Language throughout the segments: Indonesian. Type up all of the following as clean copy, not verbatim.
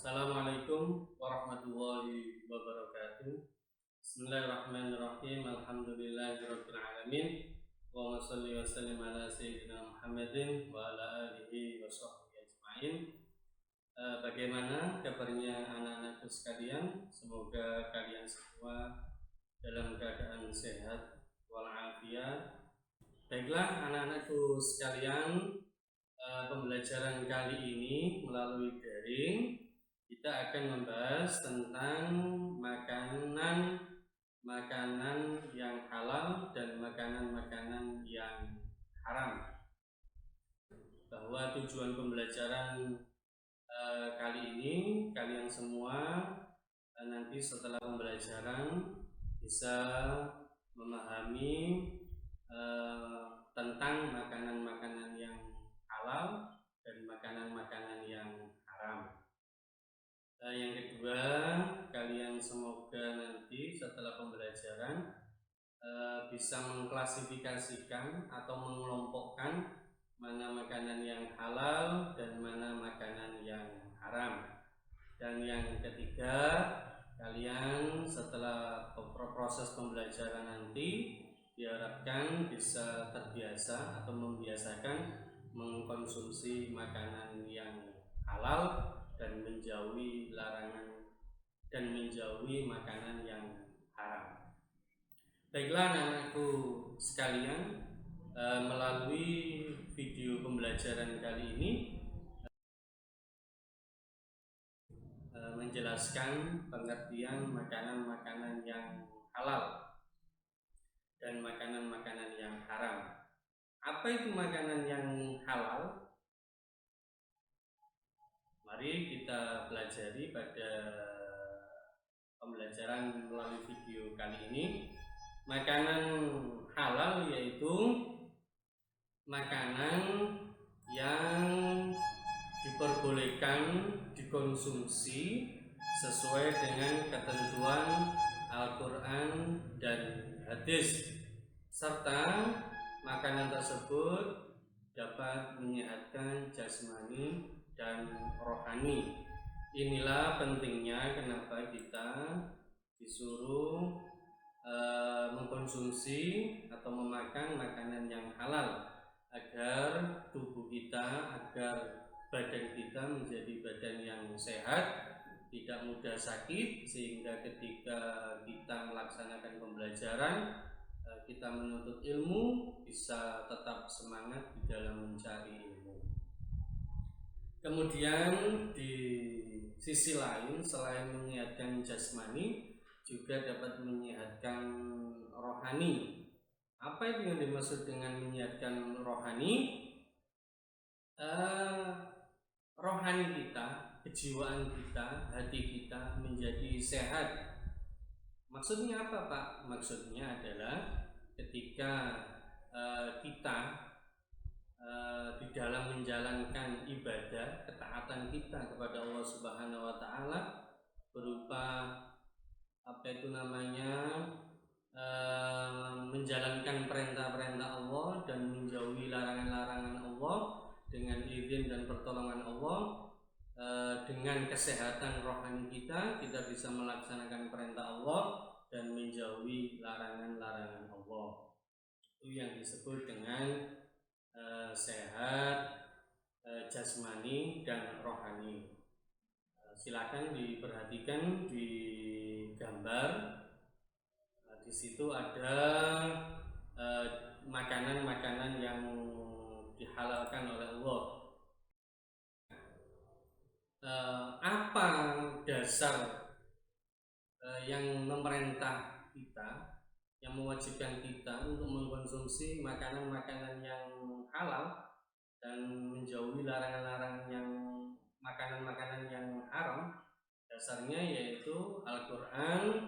Assalamualaikum warahmatullahi wabarakatuh. Bismillahirrahmanirrahim. Alhamdulillahirabbil alamin. Wa shalli wa sallim ala sayyidina Muhammadin wa ala alihi wa sahbihi ajmain. Bagaimana kabarnya anak-anakku sekalian? Semoga kalian semua dalam keadaan sehat walafiat. Baiklah anak-anakku sekalian, pembelajaran kali ini melalui daring kita akan membahas tentang makanan yang halal dan makanan yang haram. Bahwa tujuan pembelajaran kali ini kalian semua nanti setelah pembelajaran bisa memahami tentang makanan-makanan yang halal dan makanan-makanan yang haram. Yang kedua, kalian semoga nanti setelah pembelajaran bisa mengklasifikasikan atau mengelompokkan mana makanan yang halal dan mana makanan yang haram. Dan yang ketiga, kalian setelah proses pembelajaran nanti diharapkan bisa terbiasa atau membiasakan mengkonsumsi makanan yang halal dan menjauhi larangan dan menjauhi makanan yang haram. Baiklah anak-anakku sekalian, melalui video pembelajaran kali ini menjelaskan pengertian makanan-makanan yang halal dan makanan-makanan yang haram. Apa itu makanan yang halal? Mari kita pelajari pada pembelajaran melalui video kali ini. Makanan halal yaitu makanan yang diperbolehkan dikonsumsi sesuai dengan ketentuan Al-Quran dan hadis, serta makanan tersebut dapat menyehatkan jasmani dan rohani. Inilah pentingnya kenapa kita disuruh mengkonsumsi atau memakan makanan yang halal, agar tubuh kita, agar badan kita menjadi badan yang sehat, tidak mudah sakit, sehingga ketika kita melaksanakan pembelajaran, kita menuntut ilmu, bisa tetap semangat di dalam mencari ilmu. Kemudian di sisi lain, selain menyehatkan jasmani, juga dapat menyehatkan rohani. Apa itu yang dimaksud dengan menyehatkan rohani? Rohani kita, kejiwaan kita, hati kita menjadi sehat. Maksudnya apa, Pak? Maksudnya adalah ketika kita di dalam menjalankan ibadah, ketaatan kita kepada Allah Subhanahu wa taala berupa menjalankan perintah-perintah Allah dan menjauhi larangan-larangan Allah dengan izin dan pertolongan Allah. Dengan kesehatan rohani kita bisa melaksanakan perintah Allah dan menjauhi larangan-larangan Allah. Itu yang disebut dengan sehat jasmani dan rohani. Silakan diperhatikan di gambar. Di situ ada makanan-makanan yang dihalalkan oleh Allah. Apa dasar yang memerintah kita, yang mewajibkan kita untuk mengkonsumsi makanan-makanan yang halal dan menjauhi larangan-larangan yang makanan-makanan yang haram? Dasarnya yaitu Al-Quran,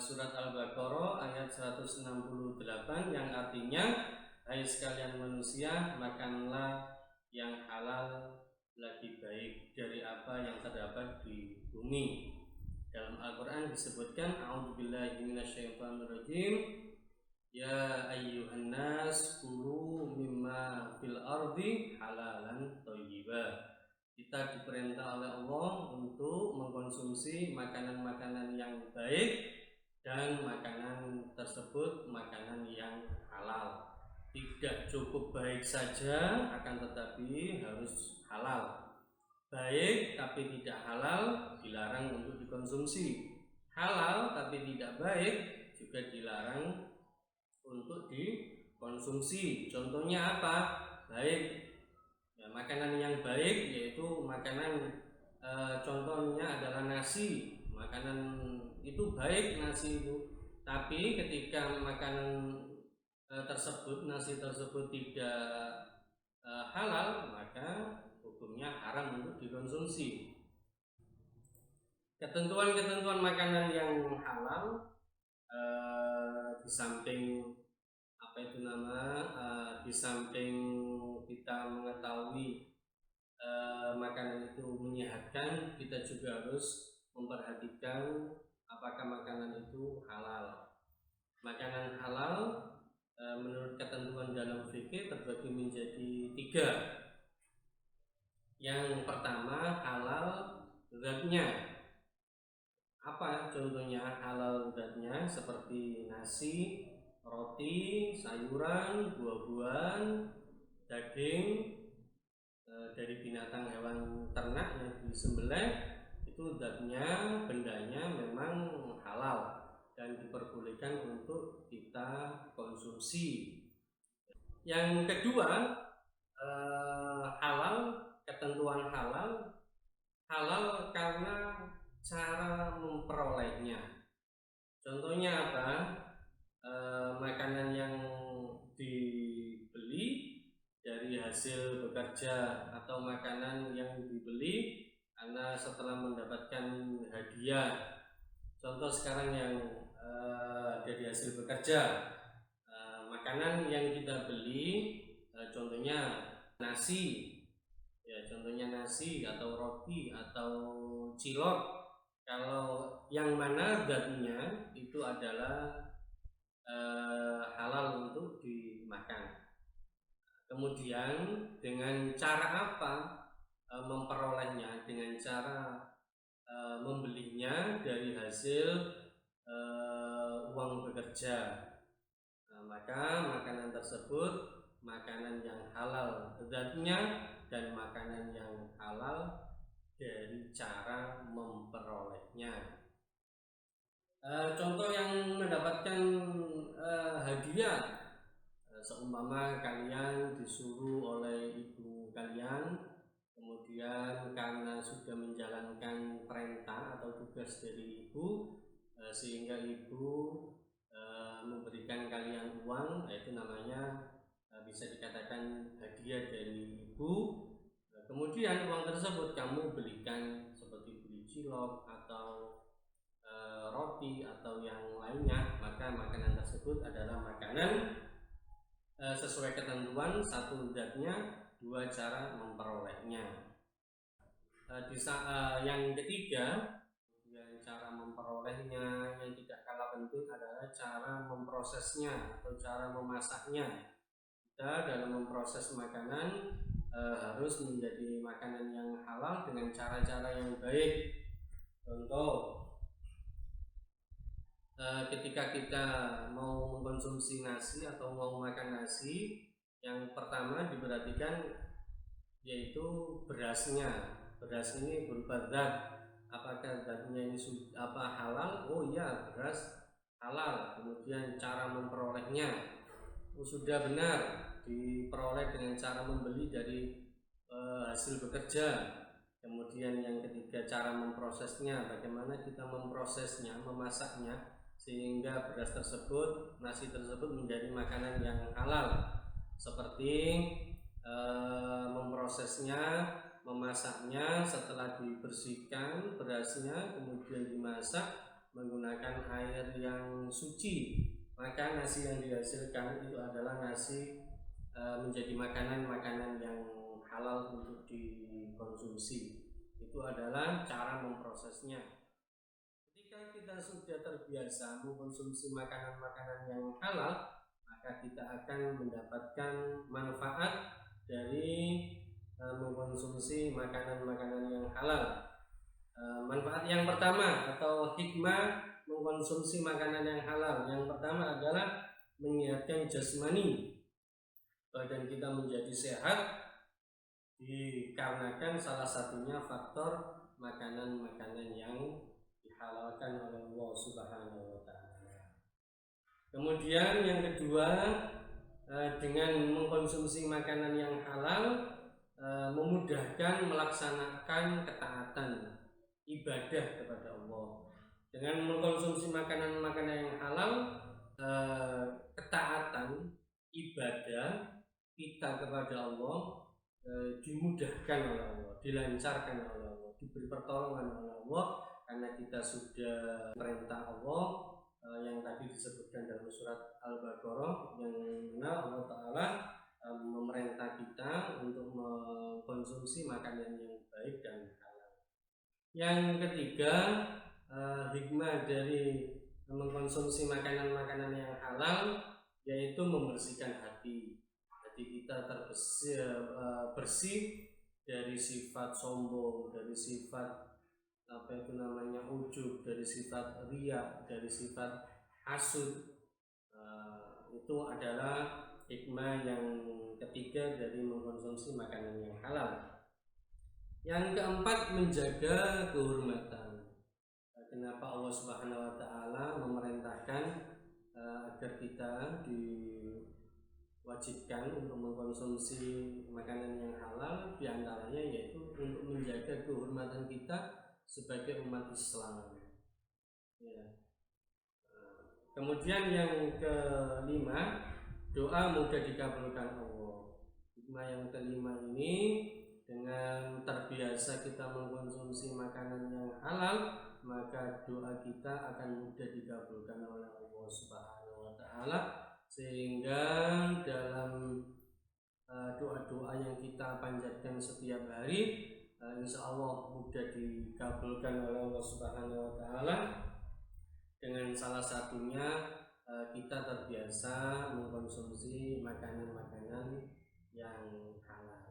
surat Al-Baqarah ayat 168, yang artinya, hai sekalian manusia, makanlah yang halal lebih baik dari apa yang terdapat di bumi. Dalam Al-Quran disebutkan, a'udzubillahi minasyaitonirrajim, ya ayyuhan nas kulu mimma fil ardi halalan thayyiba. Kita diperintah oleh Allah untuk mengkonsumsi makanan-makanan yang baik, dan makanan tersebut makanan yang halal. Tidak cukup baik saja, akan tetapi harus halal. Baik tapi tidak halal dilarang untuk dikonsumsi. Halal tapi tidak baik juga dilarang untuk dikonsumsi. Contohnya apa? Baik, ya, makanan yang baik yaitu makanan contohnya adalah nasi. Makanan itu baik, nasi itu. Tapi ketika makanan tersebut, nasi tersebut tidak halal, maka hukumnya haram untuk dikonsumsi. Ketentuan-ketentuan makanan yang halal di samping di samping kita mengetahui makanan itu menyehatkan, kita juga harus memperhatikan apakah makanan itu halal. Makanan halal menurut ketentuan dalam fikih terbagi menjadi 3. Yang pertama, halal zatnya. Apa contohnya halal zatnya? Seperti nasi, roti, sayuran, buah-buahan, daging dari binatang hewan ternak yang disembelih, itu zatnya, bendanya memang halal dan diperbolehkan untuk kita konsumsi. Yang kedua, halal, ketentuan halal karena cara memperolehnya. Contohnya apa? Makanan yang dibeli dari hasil bekerja, atau makanan yang dibeli karena setelah mendapatkan hadiah. Contoh sekarang yang dari hasil bekerja, makanan yang kita beli, contohnya nasi, ya contohnya nasi atau roti atau cilok. Kalau yang mana zatnya itu adalah halal untuk dimakan. Kemudian dengan cara apa memperolehnya? Dengan cara membelinya dari hasil uang bekerja. Maka makanan tersebut makanan yang halal zatnya, dan makanan yang halal dari cara memperolehnya. Contoh yang mendapatkan hadiah, seumpama kalian disuruh oleh ibu kalian, kemudian karena sudah menjalankan perintah atau tugas dari ibu, sehingga ibu memberikan kalian uang, itu namanya bisa dikatakan hadiah dari ibu. Kemudian uang tersebut kamu belikan seperti beli cilok atau roti atau yang lainnya, maka makanan tersebut adalah makanan sesuai ketentuan, 1 zatnya, 2 cara memperolehnya. Yang ketiga, cara memperolehnya yang tidak kalah penting adalah cara memprosesnya atau cara memasaknya. Kita dalam memproses makanan harus menjadi makanan yang halal dengan cara-cara yang baik. Contoh, ketika kita mau mengkonsumsi nasi atau mau makan nasi, yang pertama diperhatikan yaitu berasnya. Beras ini berupa zat. Apakah zatnya ini halal? Oh iya, beras halal. Kemudian cara memperolehnya, sudah benar, diperoleh dengan cara membeli dari hasil bekerja. Kemudian yang ketiga, cara memprosesnya, bagaimana kita memprosesnya, memasaknya sehingga beras tersebut, nasi tersebut menjadi makanan yang halal, seperti memprosesnya, memasaknya. Setelah dibersihkan berasnya, kemudian dimasak menggunakan air yang suci, maka nasi yang dihasilkan itu adalah nasi menjadi makanan yang halal untuk dikonsumsi. Itu adalah cara memprosesnya. Ketika kita sudah terbiasa mengkonsumsi makanan-makanan yang halal, maka kita akan mendapatkan manfaat dari mengkonsumsi makanan-makanan yang halal. Manfaat yang pertama atau hikmah mengkonsumsi makanan yang halal, yang pertama adalah menyehatkan jasmani, badan kita menjadi sehat dikarenakan salah satunya faktor makanan-makanan yang dihalalkan oleh Allah Subhanahu wa taala. Kemudian yang kedua, dengan mengkonsumsi makanan yang halal memudahkan melaksanakan ketaatan ibadah kepada Allah. Dengan mengkonsumsi makanan-makanan yang halal, ketaatan ibadah kita kepada Allah dimudahkan oleh Allah, dilancarkan oleh Allah, diberi pertolongan oleh Allah, karena kita sudah perintah Allah yang tadi disebutkan dalam surat Al-Baqarah, yang mana Allah Ta'ala memerintah kita untuk mengkonsumsi makanan yang baik dan halal. Yang ketiga, hikmah dari mengkonsumsi makanan-makanan yang halal yaitu membersihkan hati. Hati kita bersih dari sifat sombong, dari sifat ujub, dari sifat riya, dari sifat hasud. Itu adalah hikmah yang ketiga dari mengkonsumsi makanan yang halal. Yang keempat, menjaga kehormatan. Kenapa Allah Subhanahu wa taala memerintahkan agar kita diwajibkan untuk mengkonsumsi makanan yang halal, diantaranya yaitu untuk menjaga kehormatan kita sebagai umat Islam. Ya. Kemudian yang kelima, doa mudah dikabulkan Allah. Hikmah yang kelima ini, dengan terbiasa kita mengkonsumsi makanan yang halal, maka doa kita akan mudah dikabulkan oleh Allah Subhanahu wa taala, sehingga dalam doa-doa yang kita panjatkan setiap hari insya Allah mudah dikabulkan oleh Allah Subhanahu wa taala. Dengan salah satunya kita terbiasa mengkonsumsi makanan-makanan yang halal.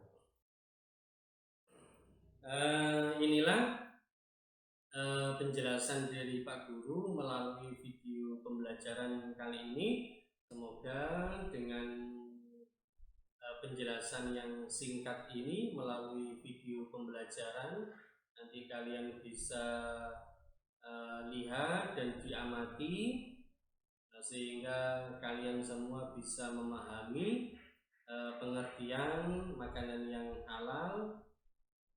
Inilah penjelasan dari Pak Guru melalui video pembelajaran kali ini. Semoga dengan penjelasan yang singkat ini melalui video pembelajaran nanti kalian bisa lihat dan diamati, sehingga kalian semua bisa memahami pengertian makanan yang halal,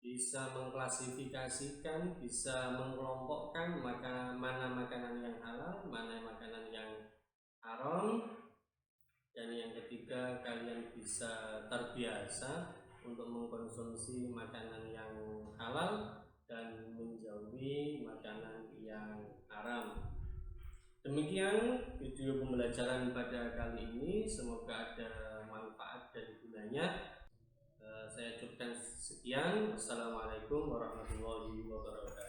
bisa mengklasifikasikan, bisa mengelompokkan mana makanan yang halal, mana makanan yang haram. Dan yang ketiga, kalian bisa terbiasa untuk mengkonsumsi makanan yang halal dan menjauhi makanan yang haram. Demikian video pembelajaran pada kali ini, semoga ada manfaat dan gunanya. Saya cukupkan sekian. Wassalamualaikum warahmatullahi wabarakatuh.